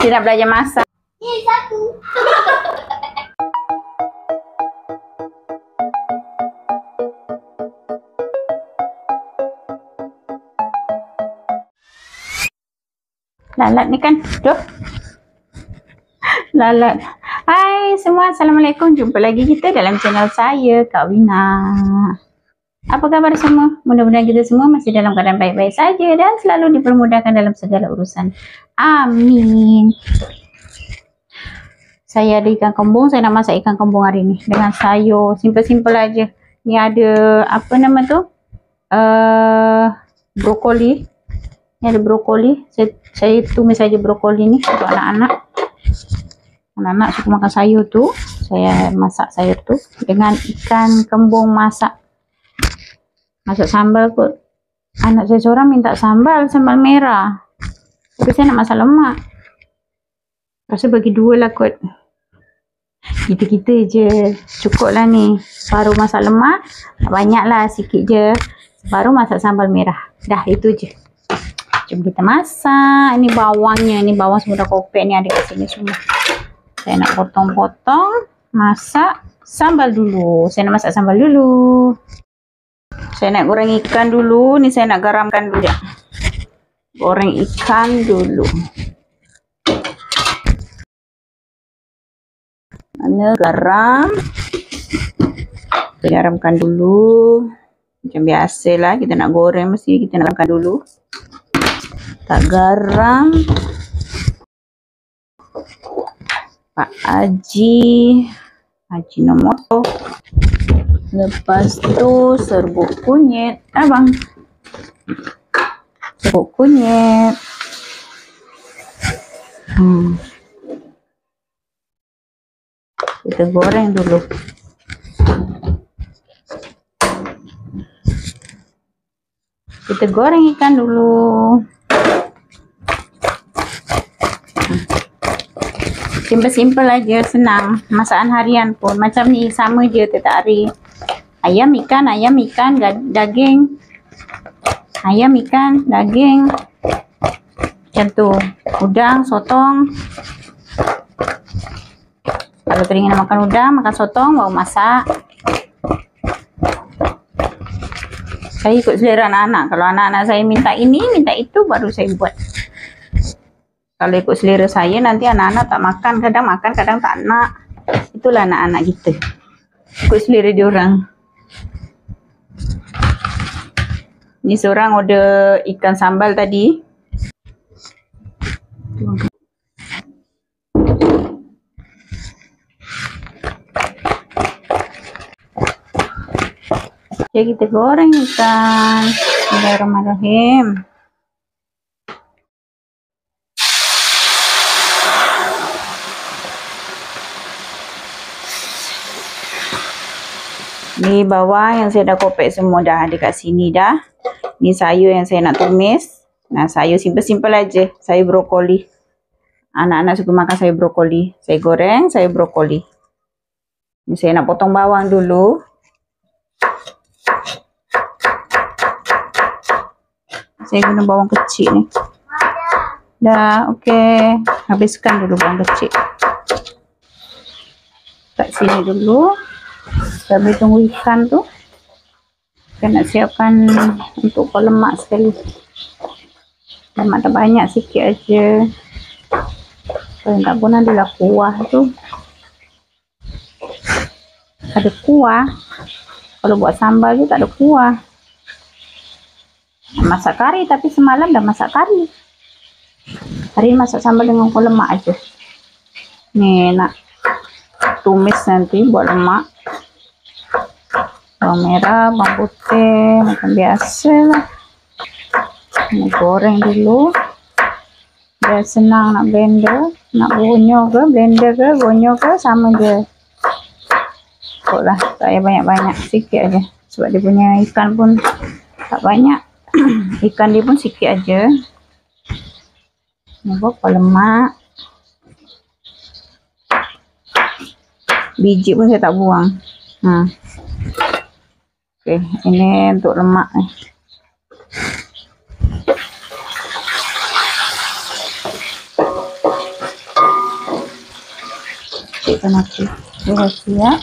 Dia nak belajar masak. Satu. Lalat ni kan. Tuh. Lalat. Hai semua, Assalamualaikum. Jumpa lagi kita dalam channel saya, Kak Wina. Apa khabar semua? Mudah-mudahan kita semua masih dalam keadaan baik-baik saja dan selalu dipermudahkan dalam segala urusan. Amin. Saya ada ikan kembung. Saya nak masak ikan kembung hari ni dengan sayur. Simple-simple aja. Ni ada apa nama tu? Brokoli. Ni ada brokoli. Saya tumis saja brokoli ni untuk anak-anak. Anak-anak suka makan sayur tu. Saya masak sayur tu dengan ikan kembung masak. Masak sambal kot. Anak saya seorang minta sambal merah. Tapi saya nak masak lemak. Rasa bagi dua lah kot. Kita-kita je. Cukup lah ni. Baru masak lemak. Banyak lah, sikit je. Baru masak sambal merah. Dah, itu je. Jom kita masak. Ini bawangnya. Ini bawang semua dah kopek ni, ada kat sini semua. Saya nak potong-potong. Masak sambal dulu. Saya nak masak sambal dulu. Saya nak goreng ikan dulu. Ni saya nak garamkan dulu ya. Goreng ikan dulu. Mana garam? Kita garamkan dulu. Macam biasalah kita nak goreng mesti kita nak garamkan dulu. Tak garam. Pak Haji. Ajinomoto. Lepas tu serbuk kunyit. Abang. Serbuk kunyit. Kita goreng dulu. Kita goreng ikan dulu. Simple-simple aja, senang. Masakan harian pun macam ni, sama je tiap hari. Ayam, ikan, daging. Ayam, ikan, daging. Macam tu. Udang, sotong. Kalau teringin makan udang, makan sotong, baru masak. Saya ikut selera anak-anak. Kalau anak-anak saya minta ini, minta itu, baru saya buat. Kalau ikut selera saya, nanti anak-anak tak makan. Kadang makan, kadang tak nak. Itulah anak-anak kita. Ikut selera diorang. Ni seorang order ikan sambal tadi. Jadi kita goreng ikan. Bismillahirrahmanirrahim. Ni bawang yang saya dah kopek semua dah ada kat sini dah. Ni sayur yang saya nak tumis. Nah, sayur simple-simple aja. Sayur brokoli. Anak-anak suka makan sayur brokoli. Saya goreng sayur brokoli. Ni saya nak potong bawang dulu. Saya guna bawang kecil ni. Dah, okey. Habiskan dulu bawang kecil. Kat sini dulu. Sambil tunggu ikan tu. Saya nak siapkan untuk lemak sekali. Lemak tak banyak, sikit aja. Kalau tak pun adalah kuah tu. Ada kuah. Kalau buat sambal tu tak ada kuah. Masak kari, tapi semalam dah masak kari. Hari ini masak sambal dengan kuah lemak aja. Ni nak tumis nanti buat lemak. Bawang merah, bawang putih, macam biasa lah. Nak goreng dulu. Biar senang nak blender. Nak gonyo ke, blender ke, gonyo ke, sama je. Ikutlah, tak payah banyak-banyak, sikit aja. Sebab dia punya ikan pun tak banyak. Ikan dia pun sikit aja. Ni buat lemak. Biji pun saya tak buang. Okey, ini untuk lemak ni. Cikkan aku. Sudah siap.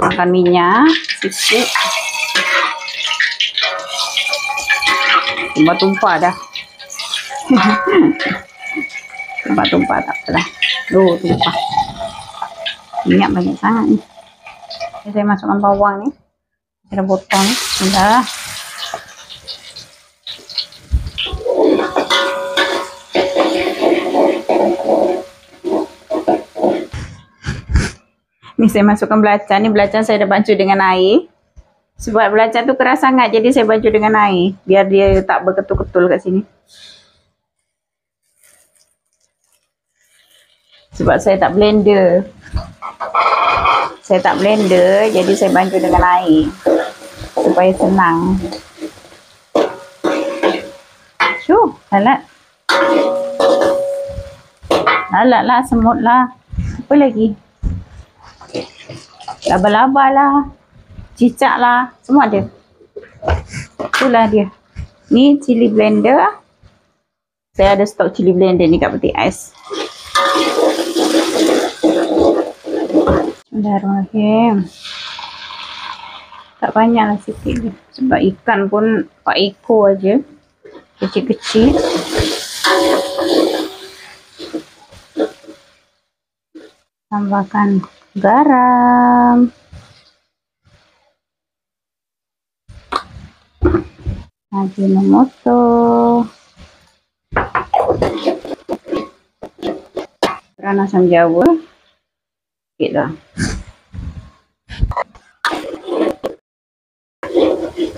Makan minyak sedikit. Tumpah-tumpah dah. Tumpah-tumpah tak apalah. Tumpah. Minyak banyak sangat ni. Jadi saya masukkan bawang ni. Saya dah potong. Sudah. Ni saya masukkan belacan. Ni belacan saya dah bancuh dengan air. Sebab belacan tu keras sangat, jadi saya bancuh dengan air. Biar dia tak berketul-ketul kat sini. Sebab saya tak blender. Saya tak blender, jadi saya bancuh dengan air. Supaya senang. Lalat. Lalat lah, semut lah. Apa lagi? Laba-laba lah, cicak lah, semua ada. Itulah dia. Ni cili blender. Saya ada stok cili blender ni kat peti ais. Bismillahirrahmanirrahim. Tak banyak lah, sikit je. Sebab ikan pun 4 ekor aja. Kecil-kecil. Tambahkan garam, Ajinomoto, peran asam jawa, sikit lah.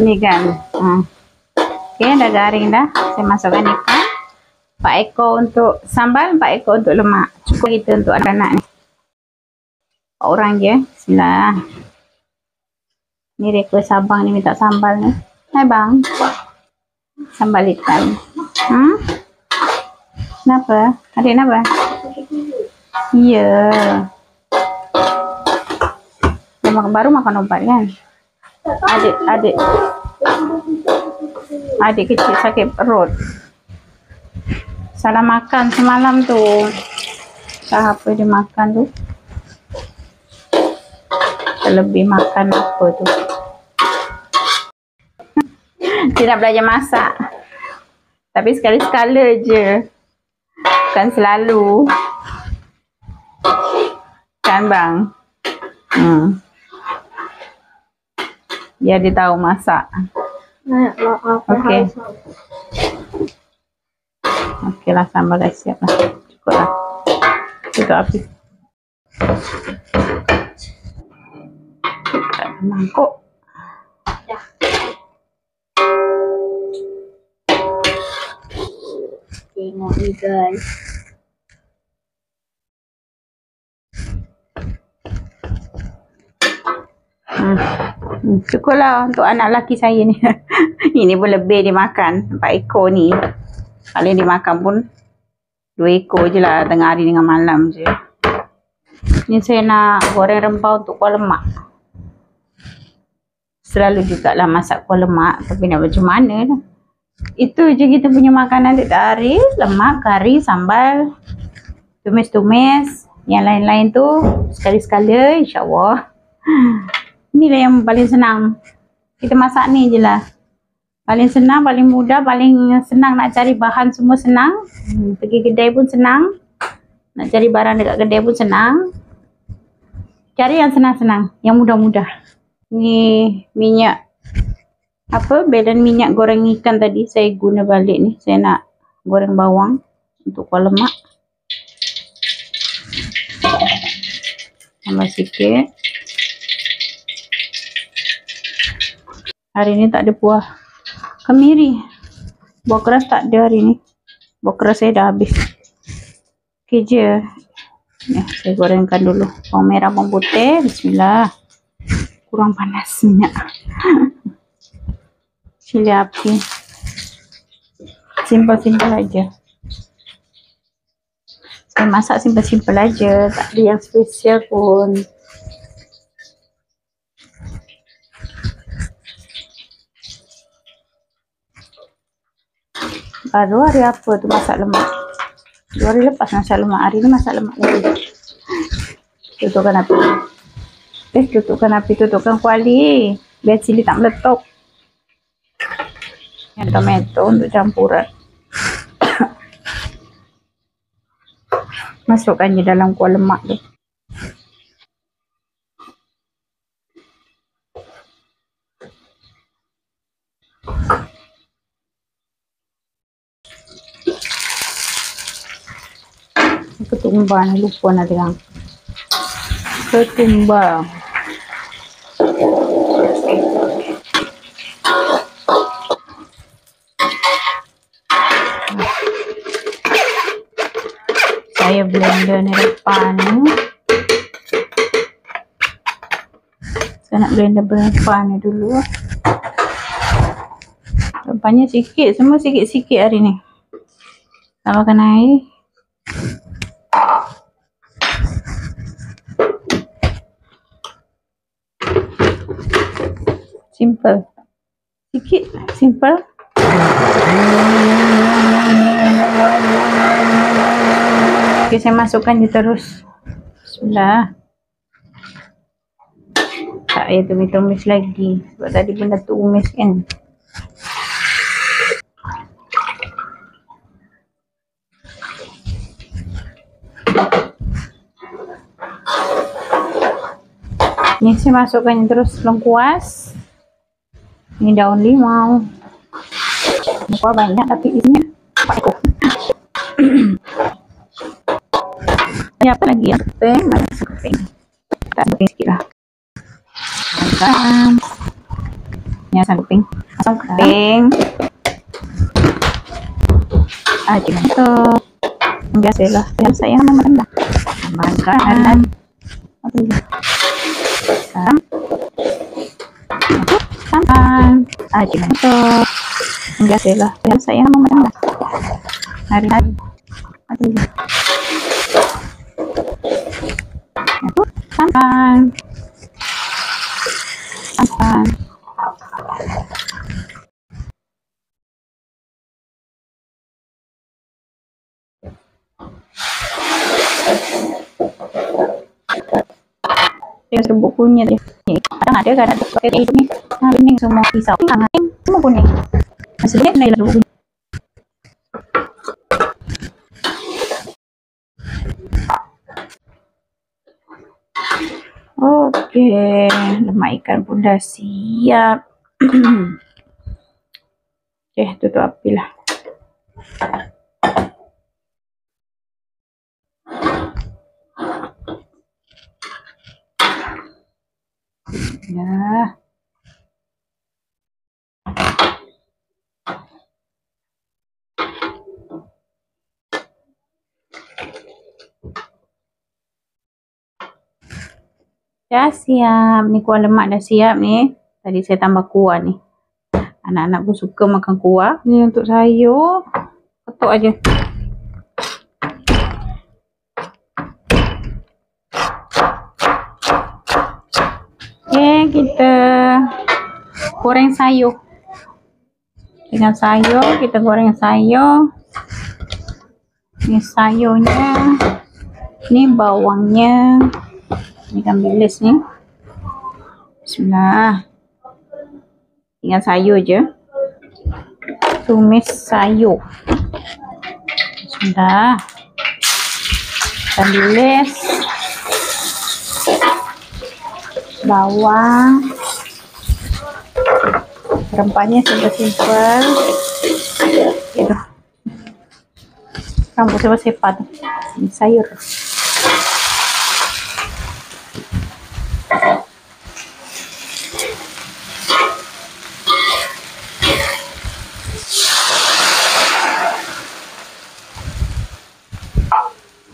Ni kan, okay, dah garing dah. Saya masukkan ikan. 4 ekor untuk sambal, 4 ekor untuk lemak. Cukup kita untuk anak-anak ni. Orang je. Bismillah. Ni request abang ni minta sambal ni. Hai bang. Sambal ikan. Kenapa? Adik kenapa? Ya. Baru makan obat kan? Adik kecil sakit perut. Salah makan semalam tu. Entah apa dia makan tu. Lebih makan apa tu. Dia nak belajar masak. Tapi sekali-sekala je. Bukan selalu. Kan bang? Biar dia tahu masak. Okey. Okey lah, sambal dah siap lah. Cukup lah. Tutup api. Mangkuk. Dah. Tengok ni guys. Cukuplah untuk anak lelaki saya ni. Ini pun lebih dia makan. 4 ekor ni. Paling dia makan pun 2 ekor je lah. Tengah hari dengan malam je. Ni saya nak goreng rempah untuk kuah lemak. Selalu jugalah masak kuah lemak. Tapi nak macam mana lah. Itu je kita punya makanan tiap hari. Lemak, kari, sambal, tumis-tumis. Yang lain-lain tu sekali-sekala, insyaAllah. Inilah yang paling senang. Kita masak ni je lah. Paling senang, paling mudah, paling senang nak cari bahan semua senang. Pergi kedai pun senang. Nak cari barang dekat kedai pun senang. Cari yang senang-senang, yang mudah-mudah. Ni minyak belen minyak goreng ikan tadi saya guna balik ni. Saya nak goreng bawang untuk kuah lemak. Tambah sikit. Hari ni tak ada buah kemiri. Buah keras tak ada hari ni. Buah keras saya dah habis. Okey je. Ya, saya gorengkan dulu bawang merah, bawang putih. Bismillah. Kurang panas minyak. Cili api. Simple-simple aja. Saya masak simple-simple aja, tak ada yang spesial pun. Baru hari apa tu masak lemak? 2 hari lepas masak lemak, hari ni masak lemak lagi. Tutupkan api. Tutupkan kuali biar cili tak meletup. Yang tomato untuk campuran. Masukkan je dalam kuah lemak tu. Ketumbar ni lupa nak bilang. Ketumbar. Saya blender ni depan ni. Saya nak blender depan ni dulu. Depannya sikit, semua sikit-sikit hari ni. Tambahkan air. Simple. Sikit, simple. Okay, saya masukkan je terus. Bismillah. Tak payah tumis-tumis lagi. Sebab tadi pun dah tumis kan. Ni saya masukkan terus lengkuas. Ini daun limau. Buah banyak tapi isinya 4 ekor. Ada apa lagi yang keping? Masuk keping. Tak keping sikit lah. Ni asam keping. Asam keping. Ajimanto. Biasalah. Yang saya nama rendah. Tambahkan. Santan, ajimanto. Biasalah. Yang saya nama rendah. Hari-hari. Santan. Santan. Dia serbuk kunyit dia. Kadang ada pakai kayak ini. Nah, bening semua pisau. Hangatin semua kuning. Masih banyak nilai serbuk kunyit. Oke, lemak ikan pun dah siap. Oke, tutup api lah. Ya. Dah siap. Ni kuah lemak dah siap ni. Tadi saya tambah kuah ni. Anak-anak pun suka makan kuah. Ni untuk sayur. Ketuk aja. Okay, kita goreng sayur. Dengan sayur, kita goreng sayur. Ni sayurnya. Ni bawangnya. Ni ikan bilis ni. Bismillah. Tinggal sayur je. Tumis sayur. Bismillah. Ikan bilis. Bawang. Rempahnya simple-simple. Gitu. Rambut saya sepat. Ini sayur.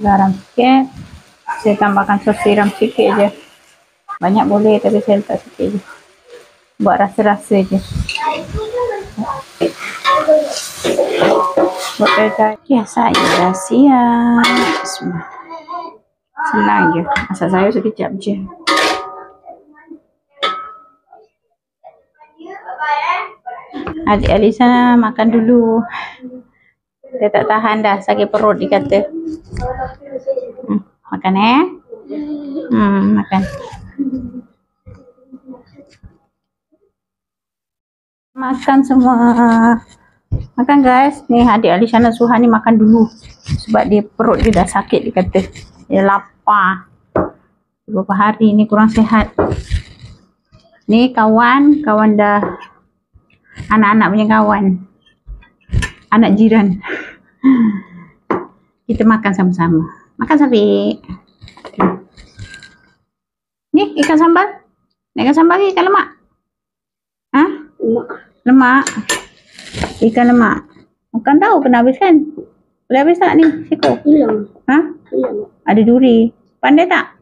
Garam sikit. Saya tambahkan sos tiram sikit je. Banyak boleh tapi saya letak sikit je. Buat rasa-rasa je. Ya, saya dah siap. Bismillah. Senang je. Masak sayur sekejap je. Adik Alisa makan dulu. Dia tak tahan dah, sakit perut dia kata. Makan makan. Makan semua. Makan guys. Ni adik Alisa Suhan ni makan dulu. Sebab dia perut dia dah sakit dia kata. Dia lapar. Beberapa hari ni kurang sihat. Ni kawan dah anak-anak punya kawan. Anak jiran. Kita makan sama-sama. Makan Safiq. Ni ikan sambal. Ikan sambal ke ikan lemak? Ha? Lemak. Ikan lemak. Bukan tahu kena habis kan? Boleh habis tak ni? Siko? Hilang. Ha? Hilang. Ada duri. Pandai tak?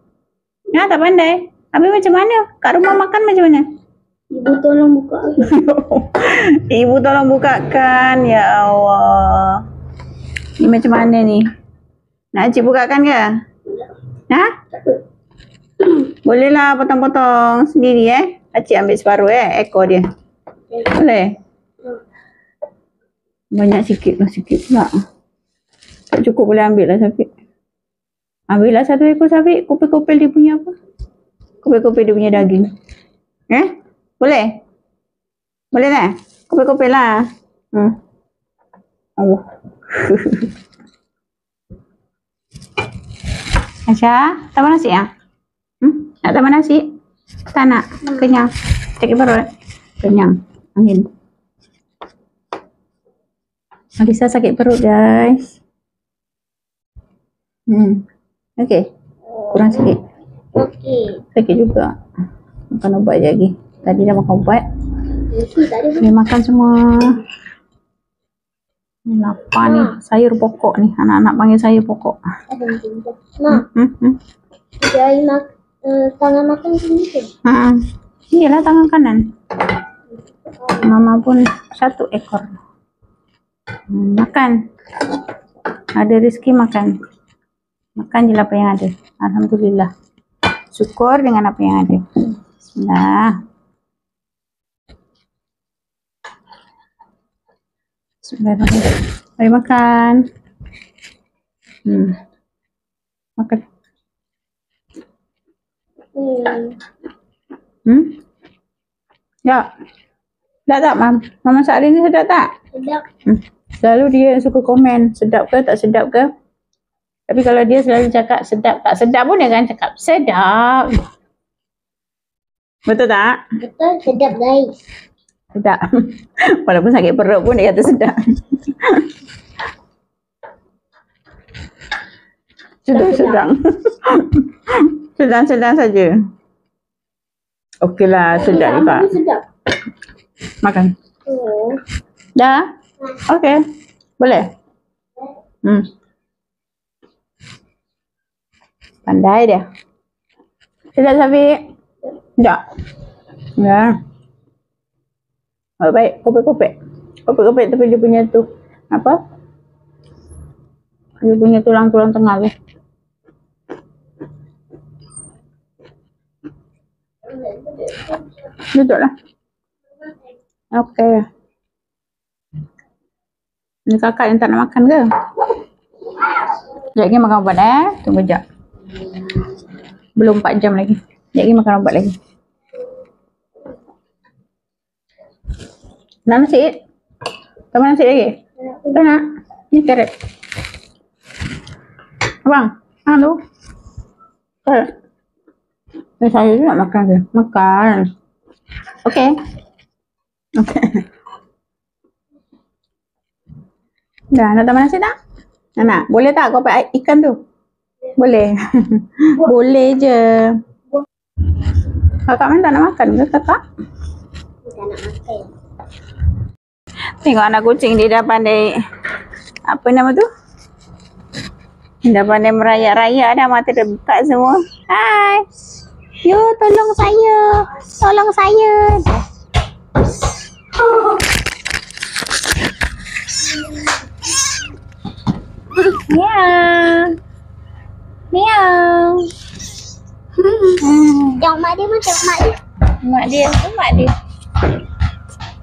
Ya, tak pandai. Habis macam mana? Kat rumah makan macam mana? Ibu tolong buka. Ibu tolong bukakan. Ya Allah. Ni macam mana ni? Nak cik bukakan ke? Ha? Bolehlah potong-potong sendiri Acik ambil separuh ekor dia. Boleh? Banyak sikit pula. Tak cukup boleh ambil lah Safiq. Ambil lah satu ekor Safiq. Kupil-kupil dia punya apa? Kupil-kupil dia punya daging. Boleh? Boleh tak? Kupil-kupil lah. Allah. Aisyah, tambah nasi ya? Nak tambah nasi? Tak nak? Kenyang? Sakit perut? Kenyang? Angin? Alisa sakit perut guys. Okey. Kurang sikit. Okey. Sakit juga. Makan ubat je lagi. Tadi dah makan ubat. Ni makan semua. Ni lapar ni. Sayur pokok ni. Anak-anak panggil sayur pokok. Mak. Jari tangan makan sendiri. Inilah tangan kanan. Mama pun satu ekor. Makan. Ada rezeki makan. Makan je lah apa yang ada. Alhamdulillah. Syukur dengan apa yang ada. Bismillah. Bismillahirrahmanirrahim. Mari makan. Makan. Ya. Sedap tak, Mam? Mama masak hari ni sedap tak? Sedap. Selalu dia suka komen sedap ke tak sedap ke. Tapi kalau dia selalu cakap sedap tak sedap pun dia akan cakap sedap. Betul tak? Betul, sedap guys. Sedap. Walaupun sakit perut pun dia kata sedap. Sedang-sedang. Sedang-sedang saja. Okeylah, sedap juga. Sedap. Makan. Dah? Okey. Boleh? Pandai dia. Sedap Safiq? Sedap. Ya. Baik, kopek-kopek. Kopek-kopek tapi dia punya tu apa? Dia punya tulang-tulang tengah tu. Duduklah. Okey. Ni kakak yang tak nak makan ke? Sekejap lagi makan ubat Tunggu sekejap. Belum 4 jam lagi. Sekejap lagi makan ubat lagi. Nak nasi? Tambah nasi lagi? Tak nak? Ni carrot. Abang, tu. Carrot. Ni saya nak makan ke? Makan. Okey. Okey. Dah, nak tambah nasi tak? Nak? Boleh tak kau pakai ikan tu? Boleh. Boleh je. Kakak mana tak nak makan ke kakak? Tak nak makan. Tengok anak kucing dia dah pandai. Apa nama tu? Dah pandai merayak-rayak dah, mata dah buka semua. Hai. Yo, tolong saya. Tolong saya. Miau. Miau. Tengok mak dia, mak. Tengok mak dia. Mak dia, tu mak dia.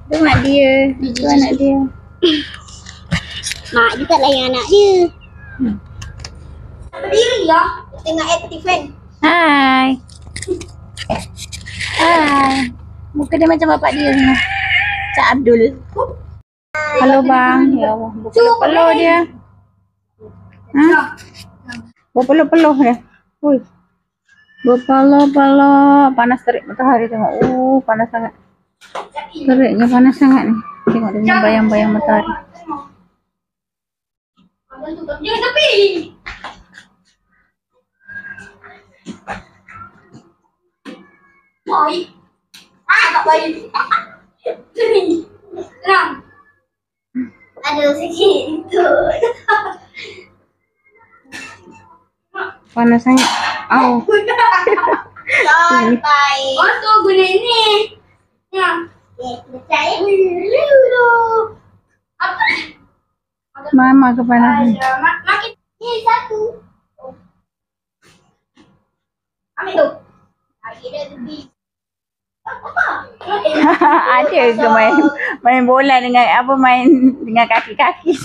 Tu mak dia. Tu anak dia. Mak dia tak layan anak dia. Berdiri lah. Tengok aktif kan. Hai. Hai. Muka dia macam bapak dia ni. Cak Abdul. Halo bang. Ya Allah. Berpeluh-peluh dia. Ha? Berpeluh-peluh dia. Ui. Berpeluh-peluh. Panas terik matahari tengok. Panas sangat. Teriknya panas sangat ni. Tengok dia bayang-bayang matahari. Jangan tepi. Baik. Tak baik. Tenang. Aduh, sakit itu. Panas sangat. Au. Sampai. Oh, tu guna ini. Ya. Percaya dulu. Apa? Mama kepanasan. Makin ni satu. Ambil tu. Lagi dah lebih. Apa? Ada ke main bola dengan apa main dengan kaki-kaki